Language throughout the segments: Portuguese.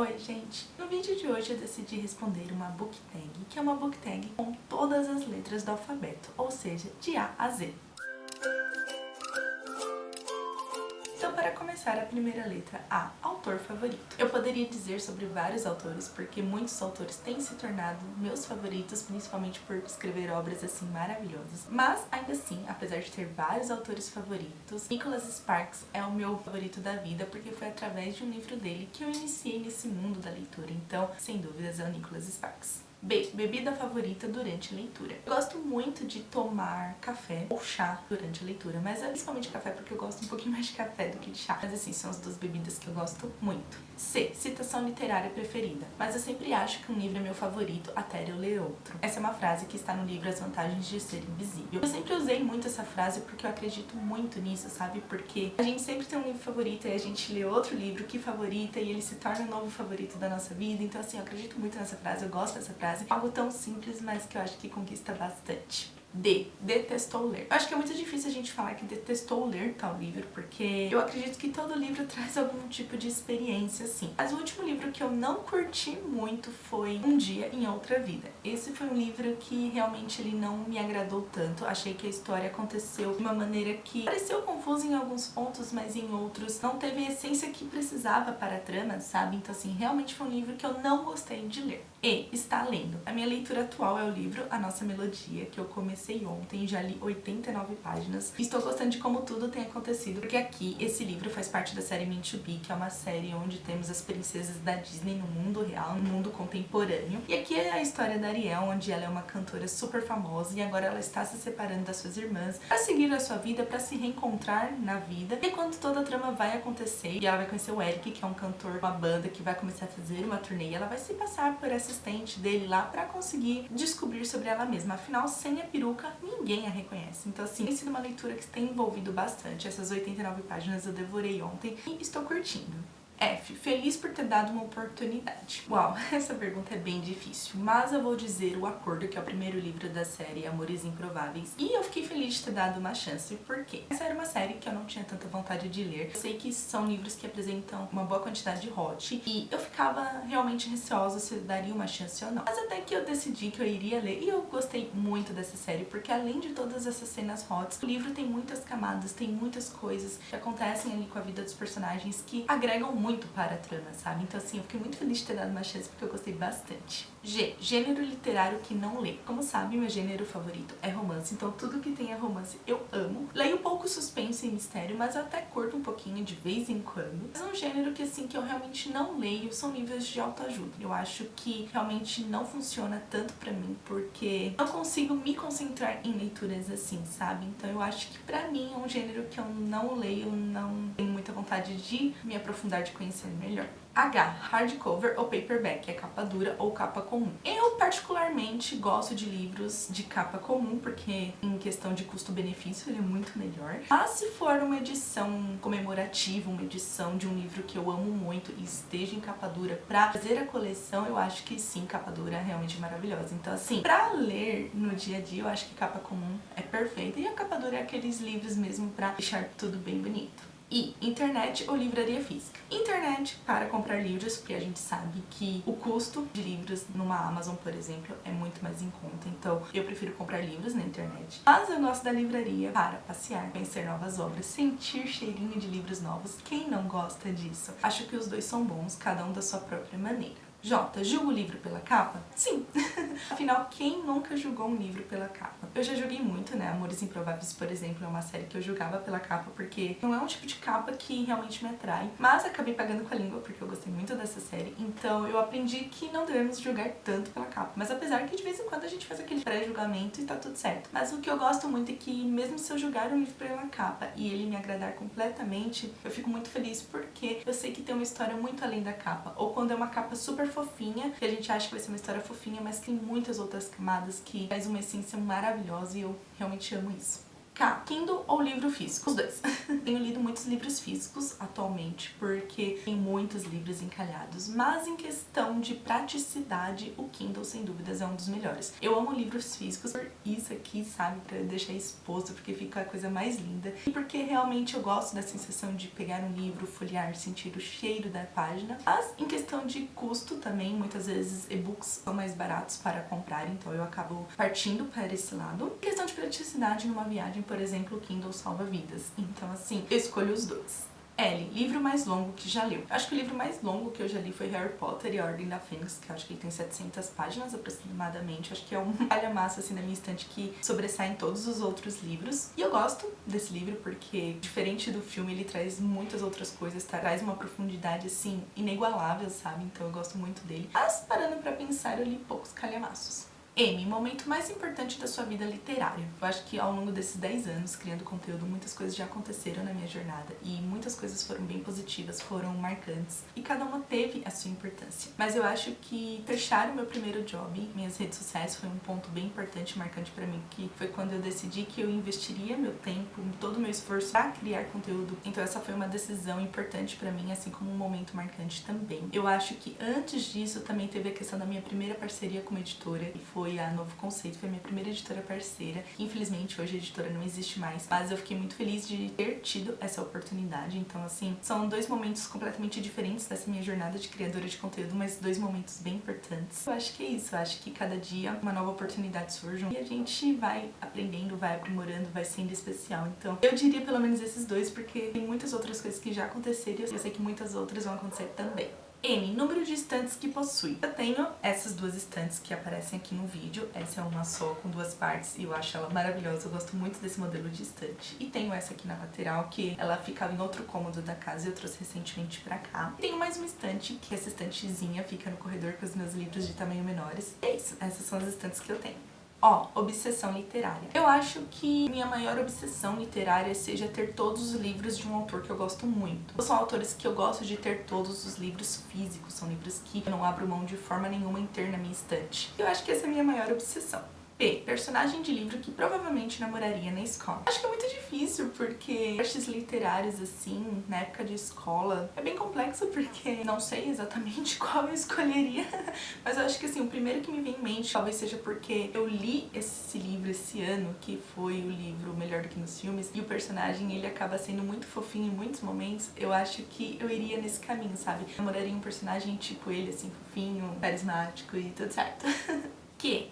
Oi gente, no vídeo de hoje eu decidi responder uma book tag, que é uma book tag com todas as letras do alfabeto, ou seja, de A a Z. Então, para começar, a primeira letra A, autor favorito. Eu poderia dizer sobre vários autores, porque muitos autores têm se tornado meus favoritos, principalmente por escrever obras assim maravilhosas. Mas, ainda assim, apesar de ter vários autores favoritos, Nicholas Sparks é o meu favorito da vida, porque foi através de um livro dele que eu iniciei nesse mundo da leitura. Então, sem dúvidas, é o Nicholas Sparks. B. Bebida favorita durante a leitura. Eu gosto muito de tomar café ou chá durante a leitura, mas é principalmente café porque eu gosto um pouquinho mais de café do que de chá. Mas assim, são as duas bebidas que eu gosto muito. C. Citação literária preferida. Mas eu sempre acho que um livro é meu favorito até eu ler outro. Essa é uma frase que está no livro As Vantagens de Ser Invisível. Eu sempre usei muito essa frase porque eu acredito muito nisso, sabe? Porque a gente sempre tem um livro favorito e a gente lê outro livro que favorita e ele se torna o novo favorito da nossa vida. Então assim, eu acredito muito nessa frase, eu gosto dessa frase. Algo tão simples, mas que eu acho que conquista bastante. D. Detestou ler. Eu acho que é muito difícil a gente falar que detestou ler tal livro, porque eu acredito que todo livro traz algum tipo de experiência, assim. Mas o último livro que eu não curti muito foi Um Dia em Outra Vida. Esse foi um livro que realmente ele não me agradou tanto. Achei que a história aconteceu de uma maneira que pareceu confusa em alguns pontos, mas em outros não teve a essência que precisava para a trama, sabe? Então, assim, realmente foi um livro que eu não gostei de ler. E. Está lendo. A minha leitura atual é o livro A Nossa Melodia, que eu comecei ontem, já li 89 páginas. Estou gostando de como tudo tem acontecido, porque aqui, esse livro faz parte da série Meant to Be, que é uma série onde temos as princesas da Disney no mundo real, no mundo contemporâneo. E aqui é a história da Ariel, onde ela é uma cantora super famosa e agora ela está se separando das suas irmãs para seguir a sua vida, para se reencontrar na vida. E quando toda a trama vai acontecer, e ela vai conhecer o Eric, que é um cantor, uma banda que vai começar a fazer uma turnê, e ela vai se passar por assistente dele lá para conseguir descobrir sobre ela mesma. Afinal, sem a peruca, ninguém a reconhece. Então assim, tem sido uma leitura que tem envolvido bastante. Essas 89 páginas eu devorei ontem e estou curtindo. F. Feliz por ter dado uma oportunidade. Uau, essa pergunta é bem difícil, mas eu vou dizer O Acordo, que é o primeiro livro da série Amores Improváveis, e eu fiquei feliz de ter dado uma chance, porque essa era uma série que eu não tinha tanta vontade de ler. Eu sei que são livros que apresentam uma boa quantidade de hot, e eu ficava realmente receosa se eu daria uma chance ou não. Mas até que eu decidi que eu iria ler, e eu gostei muito dessa série, porque além de todas essas cenas hot, o livro tem muitas camadas, tem muitas coisas que acontecem ali com a vida dos personagens que agregam muito para a trama, sabe? Então assim, eu fiquei muito feliz de ter dado uma chance porque eu gostei bastante. G. Gênero literário que não lê. Como sabe, meu gênero favorito é romance, então tudo que tenha romance eu amo. Leio um pouco suspense e mistério, mas eu até curto um pouquinho de vez em quando. Mas um gênero que assim, que eu realmente não leio são livros de autoajuda. Eu acho que realmente não funciona tanto pra mim, porque não consigo me concentrar em leituras assim, sabe? Então eu acho que pra mim é um gênero que eu não leio, não tenho muita vontade de me aprofundar, de conhecer melhor. H. Hardcover ou paperback, é capa dura ou capa comum. Eu particularmente gosto de livros de capa comum, porque em questão de custo-benefício ele é muito melhor. Mas se for uma edição comemorativa, uma edição de um livro que eu amo muito e esteja em capa dura pra fazer a coleção, eu acho que sim, capa dura é realmente maravilhosa. Então assim, pra ler no dia a dia eu acho que capa comum é perfeita, e a capa dura é aqueles livros mesmo pra deixar tudo bem bonito. E. Internet ou livraria física. Internet para comprar livros, porque a gente sabe que o custo de livros numa Amazon, por exemplo, é muito mais em conta, então eu prefiro comprar livros na internet. Mas eu gosto da livraria para passear, conhecer novas obras, sentir cheirinho de livros novos. Quem não gosta disso? Acho que os dois são bons, cada um da sua própria maneira. J. Julgo o livro pela capa? Sim! Afinal, quem nunca julgou um livro pela capa? Eu já julguei muito, né? Amores Improváveis, por exemplo, é uma série que eu julgava pela capa porque não é um tipo de capa que realmente me atrai. Mas acabei pagando com a língua porque eu gostei muito dessa série. Então eu aprendi que não devemos julgar tanto pela capa. Mas apesar que de vez em quando a gente faz aquele pré-julgamento e tá tudo certo. Mas o que eu gosto muito é que mesmo se eu julgar um livro pela capa e ele me agradar completamente, eu fico muito feliz porque eu sei que tem uma história muito além da capa. Ou quando é uma capa super fofinha, que a gente acha que vai ser uma história fofinha, mas tem muitas outras camadas que faz uma essência maravilhosa e eu realmente amo isso. K, Kindle ou livro físico? Os dois. Tenho lido muitos livros físicos atualmente, porque tem muitos livros encalhados, mas em questão de praticidade, o Kindle sem dúvidas é um dos melhores. Eu amo livros físicos por isso aqui, sabe, pra deixar exposto, porque fica a coisa mais linda, e porque realmente eu gosto da sensação de pegar um livro, folhear, sentir o cheiro da página. Mas em questão de custo também, muitas vezes e-books são mais baratos para comprar, então eu acabo partindo para esse lado. Em questão de praticidade numa viagem, por exemplo, o Kindle salva vidas. Então, assim, eu escolho os dois. L, livro mais longo que já leu. Acho que o livro mais longo que eu já li foi Harry Potter e a Ordem da Fênix, que eu acho que ele tem 700 páginas aproximadamente. Acho que é um calhamaço assim na minha estante que sobressai em todos os outros livros. E eu gosto desse livro porque, diferente do filme, ele traz muitas outras coisas, traz uma profundidade assim inigualável, sabe? Então eu gosto muito dele. Mas parando pra pensar, eu li poucos calhamaços. M, momento mais importante da sua vida literária. Eu acho que ao longo desses 10 anos criando conteúdo, muitas coisas já aconteceram na minha jornada e muitas coisas foram bem positivas, foram marcantes e cada uma teve a sua importância. Mas eu acho que fechar o meu primeiro job, minhas redes sociais, foi um ponto bem importante e marcante pra mim, que foi quando eu decidi que eu investiria meu tempo, todo o meu esforço pra criar conteúdo. Então essa foi uma decisão importante pra mim, assim como um momento marcante também. Eu acho que antes disso também teve a questão da minha primeira parceria com uma editora, e foi a Novo Conceito, foi a minha primeira editora parceira. Infelizmente hoje a editora não existe mais, mas eu fiquei muito feliz de ter tido essa oportunidade. Então assim, são dois momentos completamente diferentes dessa minha jornada de criadora de conteúdo, mas dois momentos bem importantes. Eu acho que é isso, eu acho que cada dia uma nova oportunidade surge e a gente vai aprendendo, vai aprimorando, vai sendo especial. Então eu diria pelo menos esses dois, porque tem muitas outras coisas que já aconteceram e eu sei que muitas outras vão acontecer também. N, número de estantes que possui. Eu tenho essas duas estantes que aparecem aqui no vídeo. Essa é uma só com duas partes e eu acho ela maravilhosa. Eu gosto muito desse modelo de estante. E tenho essa aqui na lateral, que ela ficava em outro cômodo da casa e eu trouxe recentemente pra cá. E tenho mais uma estante, que essa estantezinha fica no corredor com os meus livros de tamanho menores. E é isso, essas são as estantes que eu tenho. Ó, obsessão literária. Eu acho que minha maior obsessão literária seja ter todos os livros de um autor que eu gosto muito. São autores que eu gosto de ter todos os livros físicos, são livros que eu não abro mão de forma nenhuma em ter na minha estante. Eu acho que essa é a minha maior obsessão. P, personagem de livro que provavelmente namoraria na escola. Acho que é muito difícil, porque artes literários, assim, na época de escola, é bem complexo, porque não sei exatamente qual eu escolheria. Mas eu acho que, assim, o primeiro que me vem em mente, talvez seja porque eu li esse livro esse ano, que foi o livro Melhor do que nos Filmes, e o personagem, ele acaba sendo muito fofinho em muitos momentos. Eu acho que eu iria nesse caminho, sabe? Namoraria um personagem tipo ele, assim, fofinho, carismático e tudo certo.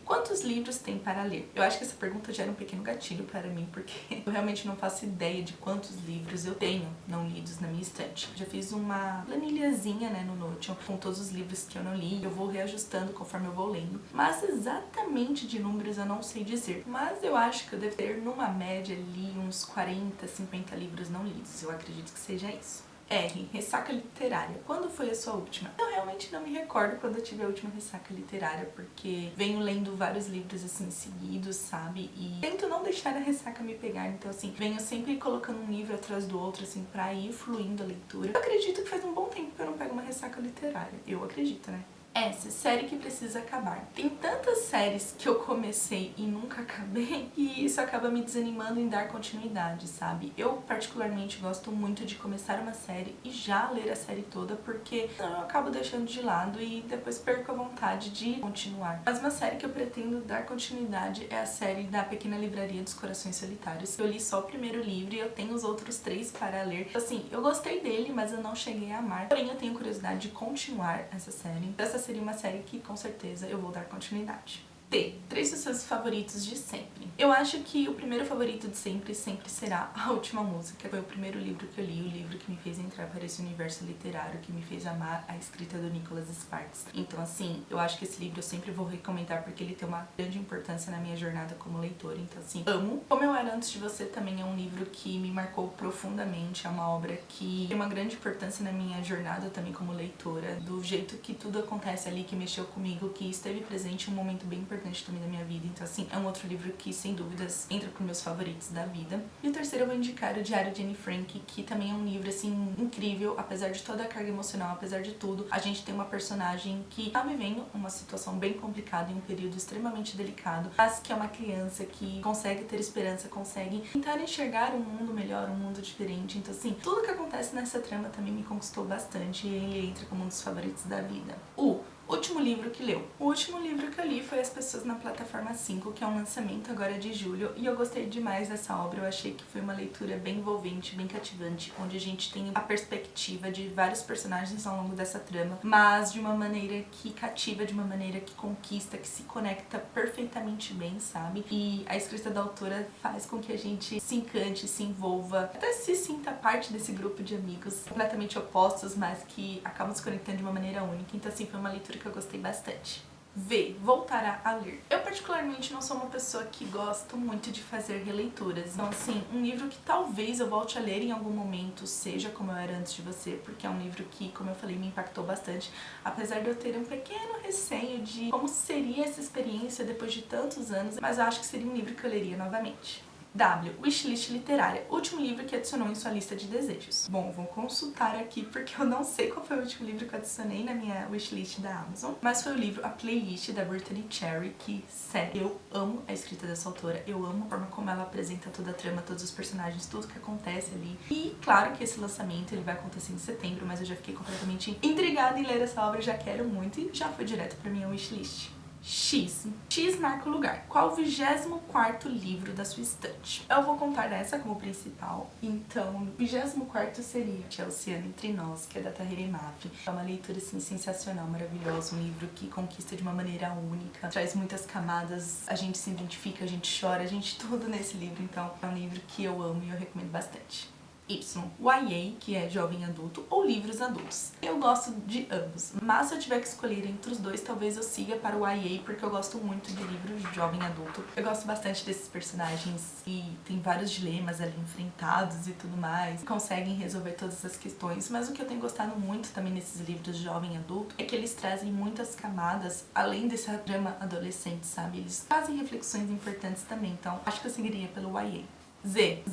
Quantos livros tem para ler? Eu acho que essa pergunta gera um pequeno gatilho para mim, porque eu realmente não faço ideia de quantos livros eu tenho não lidos na minha estante. Já fiz uma planilhazinha, né, no Notion com todos os livros que eu não li. Eu vou reajustando conforme eu vou lendo. Mas exatamente de números eu não sei dizer. Mas eu acho que eu devo ter, numa média ali, uns 40, 50 livros não lidos. Eu acredito que seja isso. R, ressaca literária. Quando foi a sua última? Eu realmente não me recordo quando eu tive a última ressaca literária, porque venho lendo vários livros assim seguidos, sabe? E tento não deixar a ressaca me pegar, então assim, venho sempre colocando um livro atrás do outro, assim, pra ir fluindo a leitura. Eu acredito que faz um bom tempo que eu não pego uma ressaca literária. Eu acredito, né? S, série que precisa acabar. Tem tantas séries que eu comecei e nunca acabei que isso acaba me desanimando em dar continuidade, sabe? Eu particularmente gosto muito de começar uma série e já ler a série toda, porque senão eu acabo deixando de lado e depois perco a vontade de continuar. Mas uma série que eu pretendo dar continuidade é a série da Pequena Livraria dos Corações Solitários. Eu li só o primeiro livro e eu tenho os outros 3 para ler. Assim, eu gostei dele, mas eu não cheguei a amar. Porém, eu tenho curiosidade de continuar essa série. Essa seria uma série que com certeza eu vou dar continuidade. T, 3 dos seus favoritos de sempre. Eu acho que o primeiro favorito de sempre será A Última Música. Foi o primeiro livro que eu li, o livro que me fez entrar para esse universo literário, que me fez amar a escrita do Nicholas Sparks. Então assim, eu acho que esse livro eu sempre vou recomendar porque ele tem uma grande importância na minha jornada como leitora. Então assim, amo. Como Eu Era Antes de Você também é um livro que me marcou profundamente, é uma obra que tem uma grande importância na minha jornada também como leitora, do jeito que tudo acontece ali, que mexeu comigo, que esteve presente em um momento bem importante importante também na minha vida. Então, assim, é um outro livro que, sem dúvidas, entra com meus favoritos da vida. E o terceiro eu vou indicar o Diário de Anne Frank, que também é um livro, assim, incrível. Apesar de toda a carga emocional, apesar de tudo, a gente tem uma personagem que tá vivendo uma situação bem complicada em um período extremamente delicado, mas que é uma criança que consegue ter esperança, consegue tentar enxergar um mundo melhor, um mundo diferente. Então, assim, tudo que acontece nessa trama também me conquistou bastante e ele entra como um dos favoritos da vida. O último livro que leu. O último livro que eu li foi As Pessoas na Plataforma 5, que é um lançamento agora de julho, e eu gostei demais dessa obra. Eu achei que foi uma leitura bem envolvente, bem cativante, onde a gente tem a perspectiva de vários personagens ao longo dessa trama, mas de uma maneira que cativa, de uma maneira que conquista, que se conecta perfeitamente bem, sabe? E a escrita da autora faz com que a gente se encante, se envolva, até se sinta parte desse grupo de amigos completamente opostos, mas que acabam se conectando de uma maneira única. Então, assim, foi uma leitura que eu gostei bastante. V. Voltar a ler. Eu particularmente não sou uma pessoa que gosto muito de fazer releituras. Então, assim, um livro que talvez eu volte a ler em algum momento seja Como Eu Era Antes de Você, porque é um livro que, como eu falei, me impactou bastante. Apesar de eu ter um pequeno receio de como seria essa experiência depois de tantos anos, mas eu acho que seria um livro que eu leria novamente. W. Wishlist literária. Último livro que adicionou em sua lista de desejos. Bom, vou consultar aqui porque eu não sei qual foi o último livro que eu adicionei na minha wishlist da Amazon, mas foi o livro A Playlist, da Brittany Cherry, que, sério, eu amo a escrita dessa autora, eu amo a forma como ela apresenta toda a trama, todos os personagens, tudo que acontece ali. E claro que esse lançamento ele vai acontecer em setembro, mas eu já fiquei completamente intrigada em ler essa obra, já quero muito e já foi direto pra minha wishlist. X. X marca o lugar. Qual o 24º livro da sua estante? Eu vou contar essa como principal. Então, o 24º seria A Oceano Entre Nós, que é da Tahereh Mafi. É uma leitura, assim, sensacional, maravilhosa. Um livro que conquista de uma maneira única. Traz muitas camadas. A gente se identifica, a gente chora, a gente tudo nesse livro. Então, é um livro que eu amo e eu recomendo bastante. Y. YA, que é jovem adulto, ou livros adultos. Eu gosto de ambos, mas se eu tiver que escolher entre os dois, talvez eu siga para o YA, porque eu gosto muito de livros de jovem adulto. Eu gosto bastante desses personagens que tem vários dilemas ali enfrentados e tudo mais, conseguem resolver todas as questões, mas o que eu tenho gostado muito também nesses livros de jovem adulto é que eles trazem muitas camadas, além desse drama adolescente, sabe? Eles fazem reflexões importantes também, então acho que eu seguiria pelo YA. Z.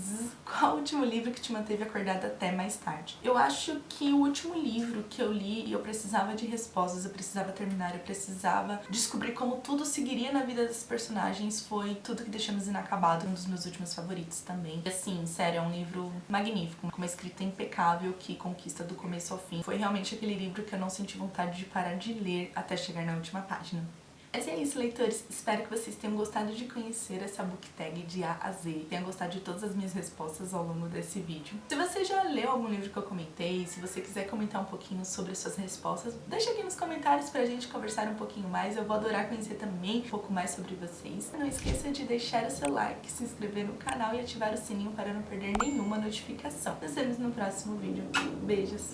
Qual o último livro que te manteve acordada até mais tarde? Eu acho que o último livro que eu li e eu precisava de respostas, eu precisava terminar, eu precisava descobrir como tudo seguiria na vida desses personagens foi Tudo que Deixamos Inacabado, um dos meus últimos favoritos também. E assim, sério, é um livro magnífico, com uma escrita impecável que conquista do começo ao fim. Foi realmente aquele livro que eu não senti vontade de parar de ler até chegar na última página. Mas é isso, leitores. Espero que vocês tenham gostado de conhecer essa book tag de A a Z. Tenham gostado de todas as minhas respostas ao longo desse vídeo. Se você já leu algum livro que eu comentei, se você quiser comentar um pouquinho sobre as suas respostas, deixa aqui nos comentários pra gente conversar um pouquinho mais. Eu vou adorar conhecer também um pouco mais sobre vocês. Não esqueça de deixar o seu like, se inscrever no canal e ativar o sininho para não perder nenhuma notificação. Nos vemos no próximo vídeo. Beijos!